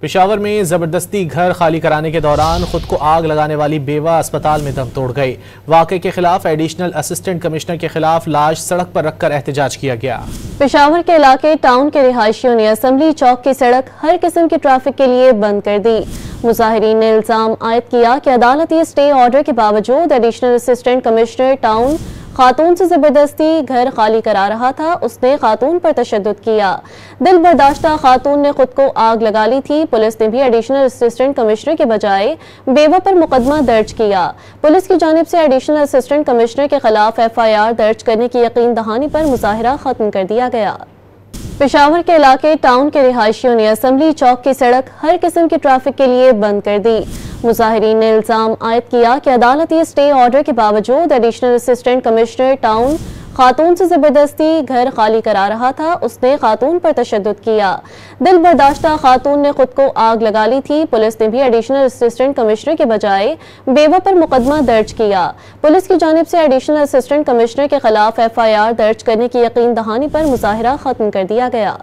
पेशावर में जबरदस्ती घर खाली कराने के दौरान खुद को आग लगाने वाली बेवा अस्पताल में दम तोड़ गई। वाक़े के खिलाफ एडिशनल असिस्टेंट कमिश्नर के खिलाफ लाश सड़क पर रखकर एहतजाज किया गया। पेशावर के इलाके टाउन के रिहायशियों ने असम्बली चौक की सड़क हर किस्म के ट्रैफिक के लिए बंद कर दी। मुजाहिरीन ने इल्जाम आयद किया कि अदालती स्टे ऑर्डर के बावजूद एडिशनल असिस्टेंट कमिश्नर टाउन खातून से जबरदस्ती घर खाली करा रहा था। उसने खातून पर तशद्दुद किया। दिल बर्दाश्ता खातून ने खुद को आग लगा ली थी। पुलिस ने भी एडिशनल असिस्टेंट कमिश्नर के बजाय बेवा पर मुकदमा दर्ज किया। पुलिस की जानिब से एडिशनल असिस्टेंट कमिश्नर के खिलाफ FIR दर्ज करने की यकीन दहानी पर मुजाहिरा खत्म कर दिया गया। पेशावर के इलाके टाउन के रिहायशियों ने असम्बली चौक की सड़क हर किस्म के ट्रैफिक के लिए बंद कर दी। मुजाहिरीन ने इल्जाम आयद किया कि अदालती स्टे ऑर्डर के बावजूद एडिशनल असिस्टेंट कमिश्नर टाउन खातून से जबरदस्ती घर खाली करा रहा था। उसने खातून पर तशद्दुद किया। दिल बर्दाश्ता खातून ने खुद को आग लगा ली थी। पुलिस ने भी एडिशनल असिस्टेंट कमिश्नर के बजाय बेवा पर मुकदमा दर्ज किया। पुलिस की जानिब से एडिशनल असिस्टेंट कमिश्नर के खिलाफ FIR दर्ज करने की यकीन दहानी पर मुजाहिरा खत्म कर दिया गया।